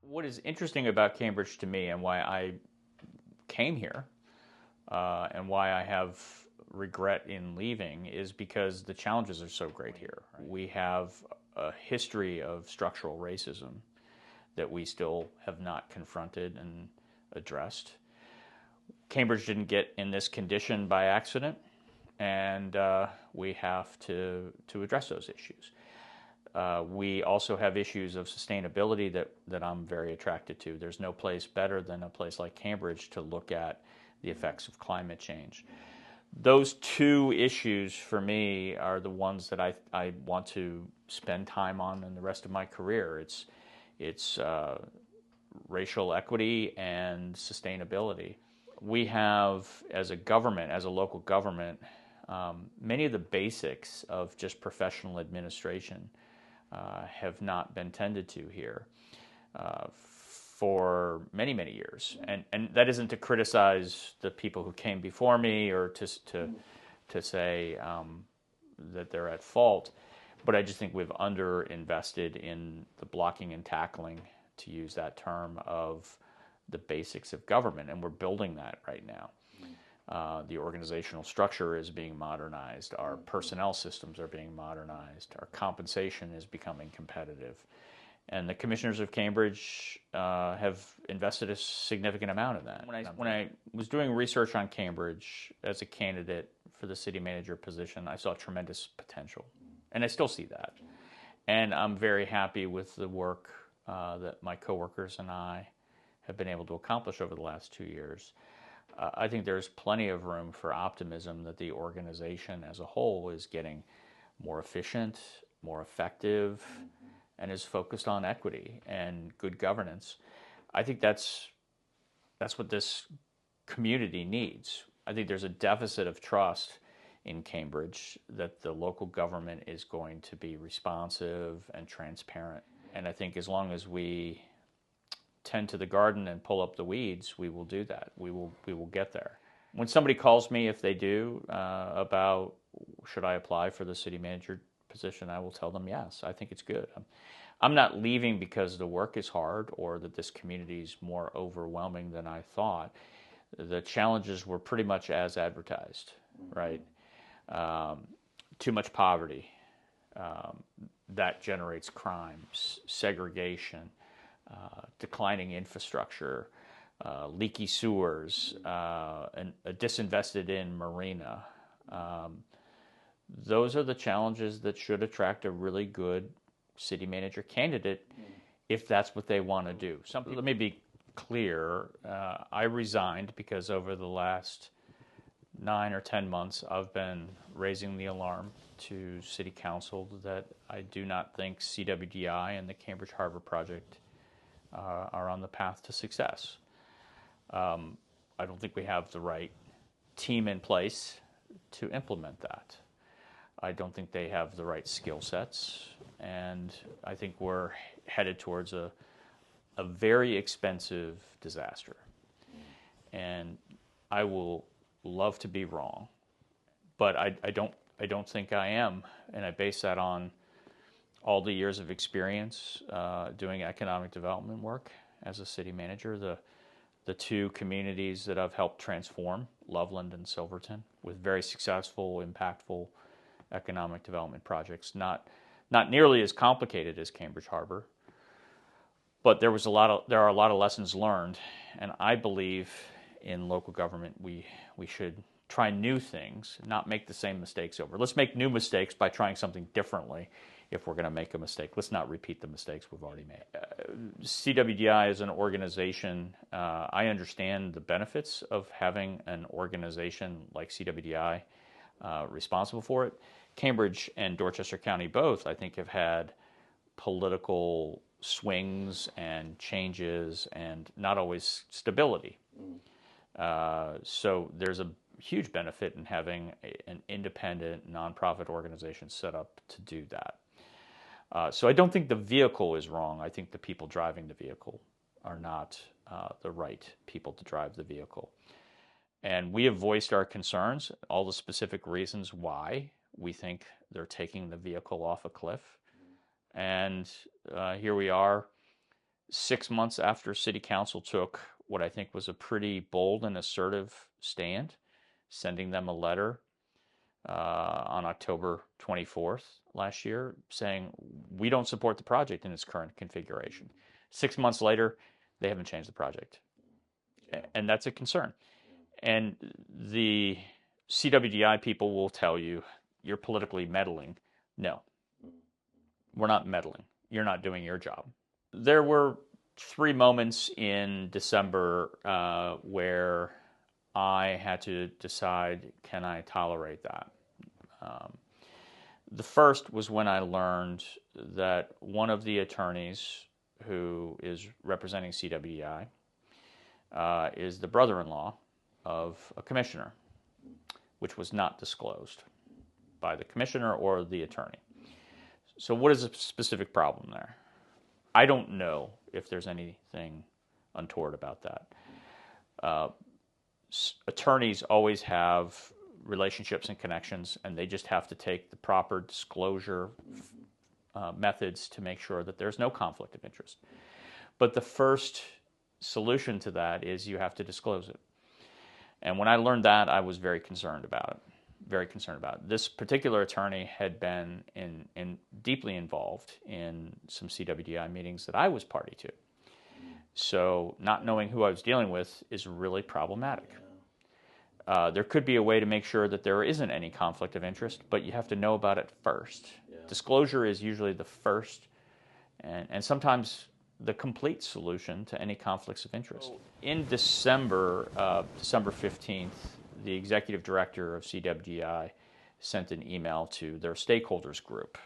What is interesting about Cambridge to me and why I came here and why I have regret in leaving is because the challenges are so great here. We have a history of structural racism that we still have not confronted and addressed. Cambridge didn't get in this condition by accident, and we have to address those issues. We also have issues of sustainability that I'm very attracted to. There's no place better than a place like Cambridge to look at the effects of climate change. Those two issues for me are the ones that I want to spend time on in the rest of my career. It's racial equity and sustainability. We have, as a government, as a local government, many of the basics of just professional administration have not been tended to here for many, many years. And that isn't to criticize the people who came before me or to say that they're at fault, but I just think we've underinvested in the blocking and tackling, to use that term, of the basics of government, and we're building that right now. The organizational structure is being modernized. Our personnel systems are being modernized. Our compensation is becoming competitive. And the commissioners of Cambridge have invested a significant amount in that. When I was doing research on Cambridge as a candidate for the city manager position, I saw tremendous potential. And I still see that. And I'm very happy with the work that my coworkers and I have been able to accomplish over the last 2 years. I think there's plenty of room for optimism that the organization as a whole is getting more efficient, more effective, and is focused on equity and good governance. I think that's what this community needs. I think there's a deficit of trust in Cambridge that the local government is going to be responsive and transparent. And I think as long as we tend to the garden and pull up the weeds, we will do that. We will get there. When somebody calls me, if they do, about should I apply for the city manager position, I will tell them yes. I think it's good. I'm not leaving because the work is hard or that this community is more overwhelming than I thought. The challenges were pretty much as advertised, right? Too much poverty. That generates crime, segregation, declining infrastructure, leaky sewers, and a disinvested in marina. Those are the challenges that should attract a really good city manager candidate if that's what they want to do. Let me be clear. I resigned because over the last 9 or 10 months, I've been raising the alarm to City Council that I do not think CWDI and the Cambridge Harbor Project are on the path to success. I don't think we have the right team in place to implement that. I don't think they have the right skill sets, and I think we're headed towards a very expensive disaster. And I will love to be wrong, but I don't think I am, and I base that on all the years of experience doing economic development work as a city manager. The two communities that I've helped transform, Loveland and Silverton, with very successful, impactful economic development projects, not nearly as complicated as Cambridge Harbor, but there are a lot of lessons learned, and I believe in local government we should try new things, not make the same mistakes over. Let's make new mistakes by trying something differently. If we're going to make a mistake, let's not repeat the mistakes we've already made. CWDI is an organization. I understand the benefits of having an organization like CWDI responsible for it. Cambridge and Dorchester County both, I think, have had political swings and changes and not always stability. So there's a huge benefit in having an independent nonprofit organization set up to do that. So I don't think the vehicle is wrong. I think the people driving the vehicle are not the right people to drive the vehicle. And we have voiced our concerns, all the specific reasons why we think they're taking the vehicle off a cliff. And here we are 6 months after City Council took what I think was a pretty bold and assertive stand, sending them a letter on October 24th last year saying, we don't support the project in its current configuration. 6 months later, they haven't changed the project. And that's a concern. And the CWDI people will tell you, you're politically meddling. No, we're not meddling. You're not doing your job. There were 3 moments in December where I had to decide, can I tolerate that? The first was when I learned that one of the attorneys who is representing CWDI is the brother-in-law of a commissioner, which was not disclosed by the commissioner or the attorney. So what is the specific problem there? I don't know if there's anything untoward about that. Attorneys always have relationships and connections, and they just have to take the proper disclosure methods to make sure that there's no conflict of interest. But the first solution to that is you have to disclose it. And when I learned that, I was very concerned about it. Very concerned about it. This particular attorney had been deeply involved in some CWDI meetings that I was party to. So not knowing who I was dealing with is really problematic. There could be a way to make sure that there isn't any conflict of interest, but you have to know about it first. Yeah. Disclosure is usually the first and sometimes the complete solution to any conflicts of interest. In December 15th, the executive director of CWDI sent an email to their stakeholders group,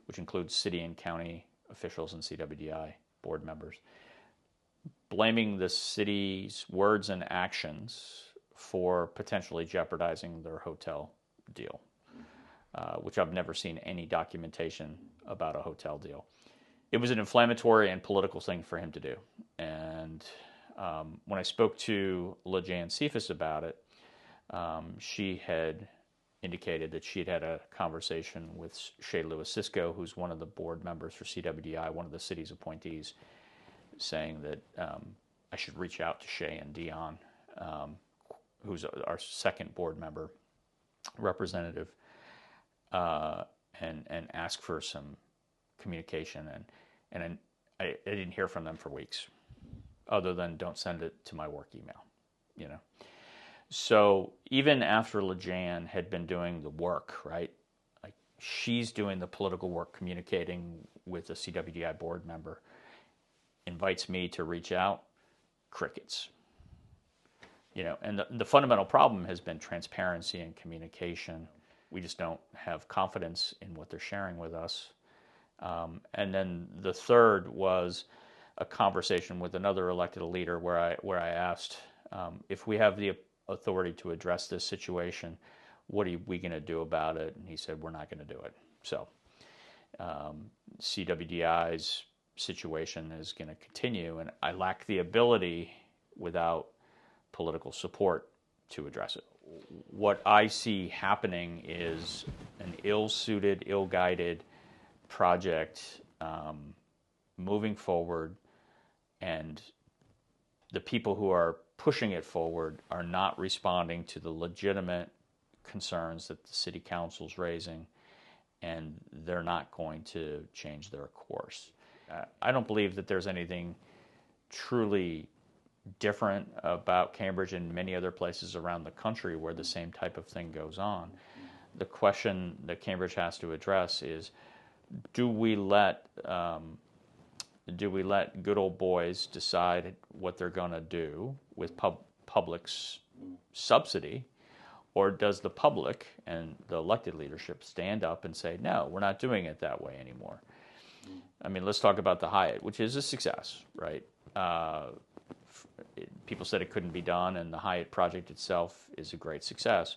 which includes city and county officials and CWDI board members, blaming the city's words and actions for potentially jeopardizing their hotel deal, which I've never seen any documentation about a hotel deal. It was an inflammatory and political thing for him to do. And when I spoke to LaJan Cephas about it, she had indicated that she had had a conversation with Shea Lewis-Cisco, who's one of the board members for CWDI, one of the city's appointees, saying that I should reach out to Shea and Dion, who's our second board member representative, and ask for some communication. And I didn't hear from them for weeks, other than don't send it to my work email, you know. So even after LaJan had been doing the work, right, like she's doing the political work, communicating with a CWDI board member, invites me to reach out, crickets. You know, and the fundamental problem has been transparency and communication. We just don't have confidence in what they're sharing with us. And then the third was a conversation with another elected leader where I asked if we have the authority to address this situation, what are we going to do about it? And he said, we're not going to do it. So CWDI's situation is going to continue, and I lack the ability without political support to address it. What I see happening is an ill-suited, ill-guided project moving forward, and the people who are pushing it forward are not responding to the legitimate concerns that the city council's raising, and they're not going to change their course. I don't believe that there's anything truly different about Cambridge and many other places around the country where the same type of thing goes on. The question that Cambridge has to address is, do we let good old boys decide what they're going to do with public's subsidy, or does the public and the elected leadership stand up and say, no, we're not doing it that way anymore? I mean, let's talk about the Hyatt, which is a success, right? People said it couldn't be done, and the Hyatt project itself is a great success.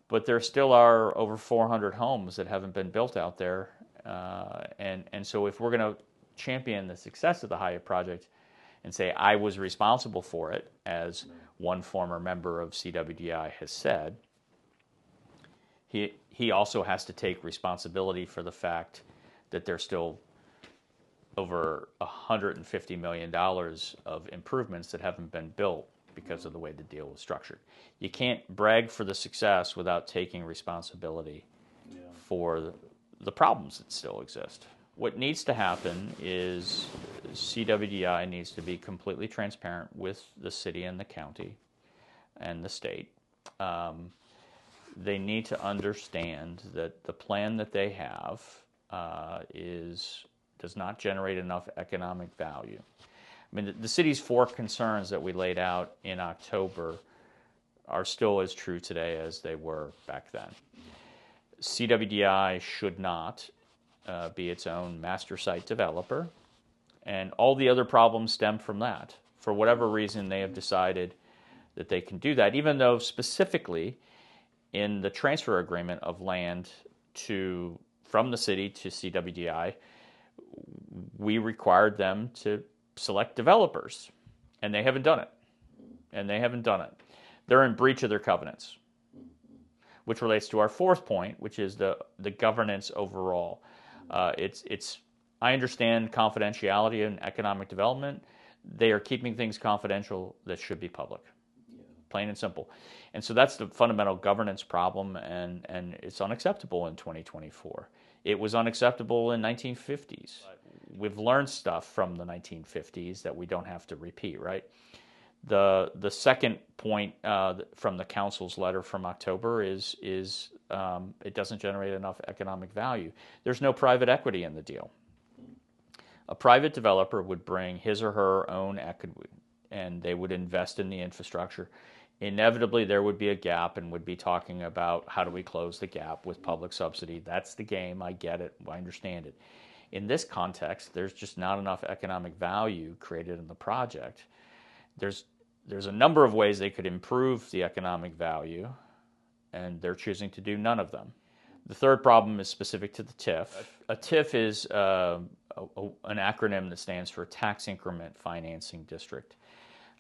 But there still are over 400 homes that haven't been built out there. And so if we're going to champion the success of the Hyatt project and say, I was responsible for it, as one former member of CWDI has said, he also has to take responsibility for the fact that there's still over $150 million of improvements that haven't been built because of the way the deal was structured. You can't brag for the success without taking responsibility for the problems that still exist. What needs to happen is CWDI needs to be completely transparent with the city and the county and the state. They need to understand that the plan that they have does not generate enough economic value. I mean, the city's 4 concerns that we laid out in October are still as true today as they were back then. CWDI should not be its own master site developer, and all the other problems stem from that. For whatever reason, they have decided that they can do that, even though specifically in the transfer agreement of land from the city to CWDI, we required them to select developers, and they haven't done it. They're in breach of their covenants, which relates to our 4th point, which is the governance overall. I understand confidentiality in economic development. They are keeping things confidential that should be public, plain and simple. And so that's the fundamental governance problem, and it's unacceptable in 2024. It was unacceptable in 1950s. We've learned stuff from the 1950s that we don't have to repeat, right? The second point from the council's letter from October is it doesn't generate enough economic value. There's no private equity in the deal. A private developer would bring his or her own equity, and they would invest in the infrastructure. Inevitably, there would be a gap, and would be talking about how do we close the gap with public subsidy. That's the game. I get it. I understand it. In this context, there's just not enough economic value created in the project. There's a number of ways they could improve the economic value, and they're choosing to do none of them. The third problem is specific to the TIF. A TIF is an acronym that stands for Tax Increment Financing District.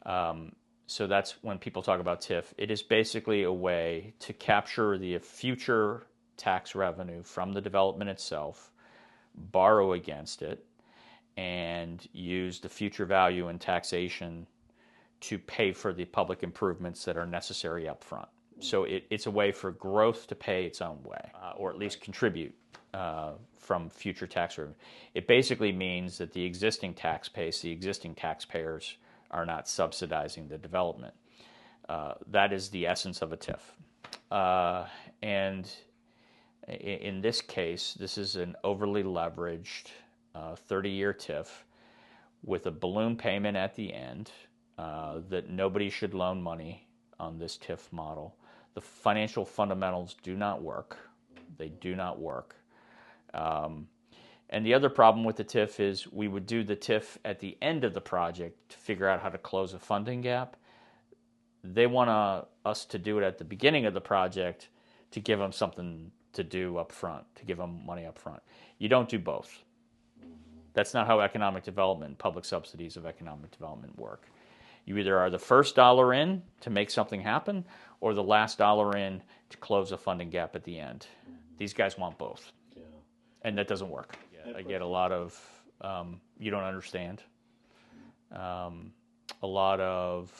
So that's when people talk about TIF. It is basically a way to capture the future tax revenue from the development itself, borrow against it, and use the future value in taxation to pay for the public improvements that are necessary up front. So it's a way for growth to pay its own way, or at least contribute from future tax revenue. It basically means that the existing taxpayers are not subsidizing the development. That is the essence of a TIF. And in this case, this is an overly leveraged 30-year TIF with a balloon payment at the end that nobody should loan money on this TIF model. The financial fundamentals do not work. They do not work. And the other problem with the TIF is we would do the TIF at the end of the project to figure out how to close a funding gap. They want us to do it at the beginning of the project to give them something to do up front, to give them money up front. You don't do both. That's not how economic development, public subsidies of economic development work. You either are the first dollar in to make something happen or the last dollar in to close a funding gap at the end. These guys want both. Yeah. And that doesn't work. I get a lot of, you don't understand. A lot of,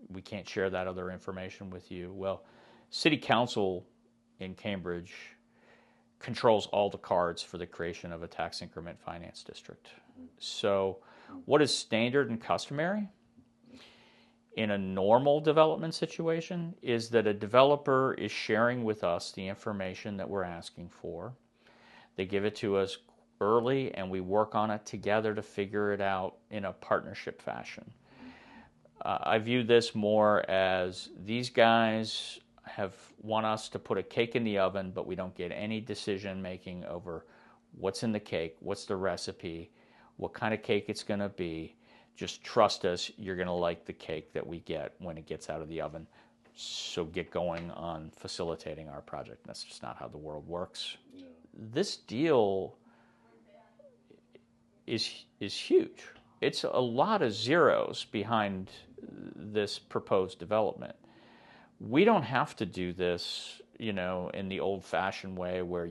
we can't share that other information with you. Well, City Council in Cambridge controls all the cards for the creation of a tax increment finance district. So what is standard and customary in a normal development situation is that a developer is sharing with us the information that we're asking for. They give it to us early, and we work on it together to figure it out in a partnership fashion. I view this more as these guys want us to put a cake in the oven, but we don't get any decision making over what's in the cake, what's the recipe, what kind of cake it's going to be. Just trust us, you're going to like the cake that we get when it gets out of the oven. So get going on facilitating our project. That's just not how the world works. Yeah. This deal is huge. It's a lot of zeros behind this proposed development. We don't have to do this, in the old-fashioned way where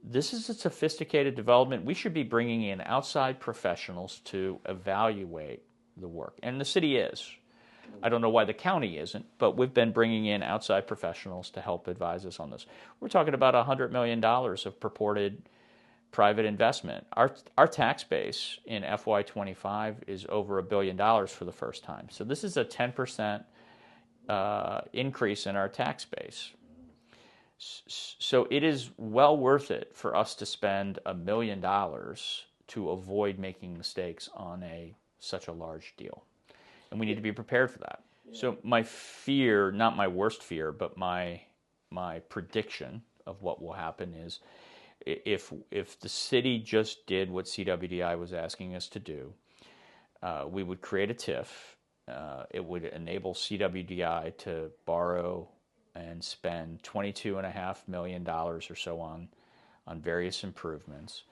this is a sophisticated development. We should be bringing in outside professionals to evaluate the work. And the city is. I don't know why the county isn't, but we've been bringing in outside professionals to help advise us on this. We're talking about $100 million of purported private investment. Our tax base in FY25 is over $1 billion for the first time. So this is a 10% increase in our tax base. So it is well worth it for us to spend $1 million to avoid making mistakes on such a large deal. And we need to be prepared for that. Yeah. So my fear, not my worst fear, but my prediction of what will happen is if the city just did what CWDI was asking us to do, we would create a TIF. It would enable CWDI to borrow and spend $22.5 million or so on various improvements,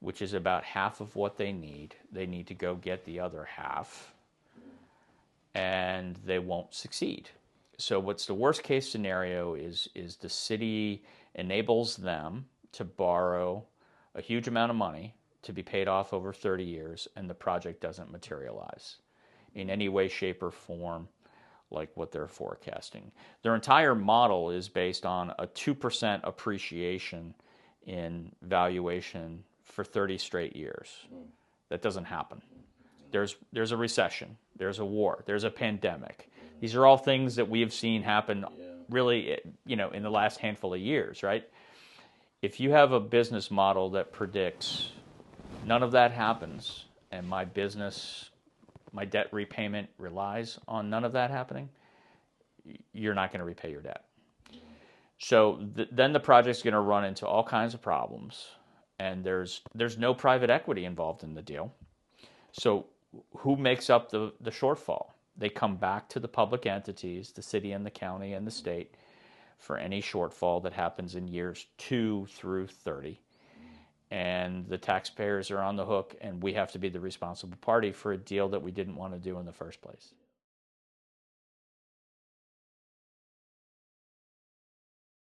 which is about half of what they need. They need to go get the other half, and they won't succeed. So what's the worst case scenario is the city enables them to borrow a huge amount of money to be paid off over 30 years, and the project doesn't materialize in any way, shape, or form like what they're forecasting. Their entire model is based on a 2% appreciation in valuation for 30 straight years. That doesn't happen. There's a recession, there's a war, there's a pandemic. These are all things that we have seen happen really, in the last handful of years, right? If you have a business model that predicts none of that happens and my debt repayment relies on none of that happening, you're not going to repay your debt. So then the project's going to run into all kinds of problems, and there's no private equity involved in the deal. So who makes up the shortfall? They come back to the public entities, the city and the county and the state, for any shortfall that happens in years 2 through 30. And the taxpayers are on the hook, and we have to be the responsible party for a deal that we didn't want to do in the first place.